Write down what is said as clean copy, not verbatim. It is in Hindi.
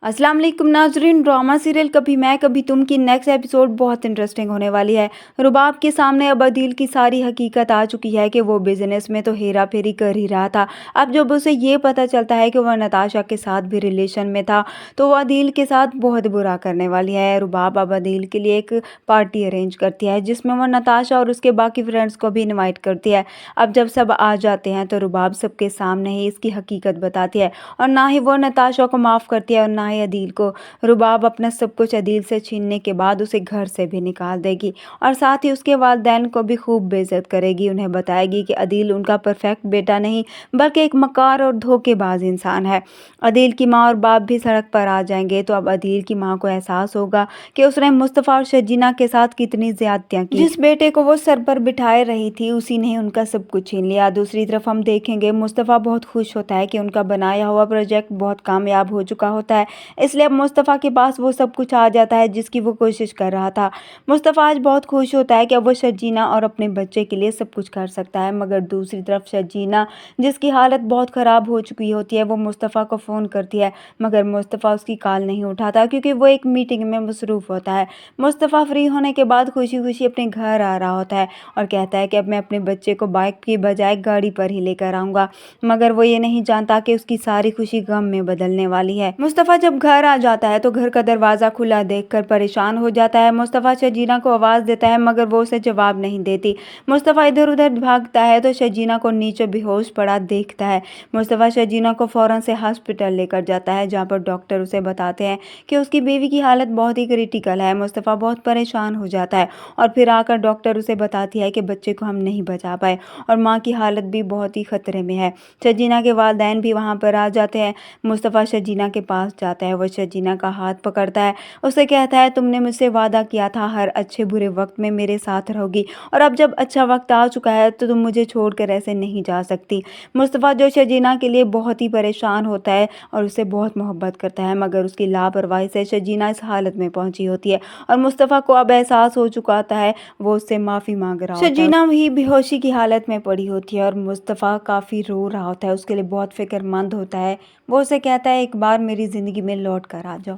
अस्सलाम वालेकुम नाजरीन। ड्रामा सीरियल कभी मैं कभी तुम की नेक्स्ट एपिसोड बहुत इंटरेस्टिंग होने वाली है। रुबाब के सामने अब अदील की सारी हकीकत आ चुकी है कि वो बिजनेस में तो हेरा फेरी कर ही रहा था। अब जब उसे ये पता चलता है कि वह नताशा के साथ भी रिलेशन में था तो वह अदील के साथ बहुत बुरा करने वाली है। रुबाब अब अदील के लिए एक पार्टी अरेंज करती है जिसमें वह नताशा और उसके बाकी फ्रेंड्स को भी इन्वाइट करती है। अब जब सब आ जाते हैं तो रुबाब सबके सामने ही इसकी हकीकत बताती है और ना ही वो नताशा को माफ़ करती है और ना ही अदील को। रुबाब अपना सब कुछ अदील से छीनने के बाद उसे घर से भी निकाल देगी और साथ ही उसके वालिदैन को भी खूब बेइज्जत करेगी। उन्हें बताएगी कि अदील उनका परफेक्ट बेटा नहीं बल्कि एक मकार और धोखेबाज इंसान है। अदील की माँ और बाप भी सड़क पर आ जाएंगे तो अब अदील की माँ को एहसास होगा कि उसने मुस्तफ़ा और शजीना के साथ कितनी ज्यादतियाँ की। जिस बेटे को वो सर पर बिठाए रही थी उसी ने उनका सब कुछ छीन लिया। दूसरी तरफ हम देखेंगे मुस्तफ़ा बहुत खुश होता है कि उनका बनाया हुआ प्रोजेक्ट बहुत कामयाब हो चुका होता है, इसलिए अब मुस्तफ़ा के पास वो सब कुछ आ जाता है जिसकी वो कोशिश कर रहा था। मुस्तफ़ा आज बहुत खुश होता है कि अब वो शजीना और अपने बच्चे के लिए सब कुछ कर सकता है, मगर दूसरी तरफ शजीना जिसकी हालत बहुत ख़राब हो चुकी होती है वो मुस्तफ़ा को फ़ोन करती है, मगर मुस्तफ़ा उसकी कॉल नहीं उठाता क्योंकि वो एक मीटिंग में मसरूफ़ होता है। मुस्तफ़ा फ्री होने के बाद खुशी खुशी अपने घर आ रहा होता है और कहता है कि अब मैं अपने बच्चे को बाइक की बजाय गाड़ी पर ही लेकर आऊँगा, मगर वो ये नहीं जानता कि उसकी सारी खुशी गम में बदलने वाली है। मुस्तफ़ा जब घर आ जाता है तो घर का दरवाज़ा खुला देखकर परेशान हो जाता है। मुस्तफ़ा शजीना को आवाज़ देता है मगर वो उसे जवाब नहीं देती। मुस्तफ़ा इधर उधर भागता है तो शजीना को नीचे बेहोश पड़ा देखता है। मुस्तफ़ा शजीना को फ़ौरन से हॉस्पिटल लेकर जाता है जहाँ पर डॉक्टर उसे बताते हैं कि उसकी बीवी की हालत बहुत ही क्रिटिकल है। मुस्तफ़ा बहुत परेशान हो जाता है और फिर आकर डॉक्टर उसे बताती है कि बच्चे को हम नहीं बचा पाए और माँ की हालत भी बहुत ही खतरे में है। शजीना के वालिदैन भी वहाँ पर आ जाते हैं। मुस्तफ़ा शजीना के पास जाता है, वो शजीना का हाथ पकड़ता है, उसे कहता है तुमने मुझसे वादा किया था हर अच्छे बुरे वक्त में मेरे साथ रहोगी और अब जब अच्छा वक्त आ चुका है तो तुम मुझे छोड़कर ऐसे नहीं जा सकती। मुस्तफ़ा जो शजीना के लिए बहुत ही परेशान होता है और उससे बहुत मोहब्बत करता है, मगर उसकी लापरवाही से शजीना इस हालत में पहुंची होती है और मुस्तफ़ा को अब एहसास हो चुका होता है, वो उससे माफ़ी मांग रहा होता है। शजीना ही बेहोशी की हालत में पड़ी होती है और मुस्तफ़ा काफ़ी रो रहा होता है, उसके लिए बहुत फिक्रमंद होता है। वो उसे कहता है एक बार मेरी ज़िंदगी में लौट कर आ जाओ।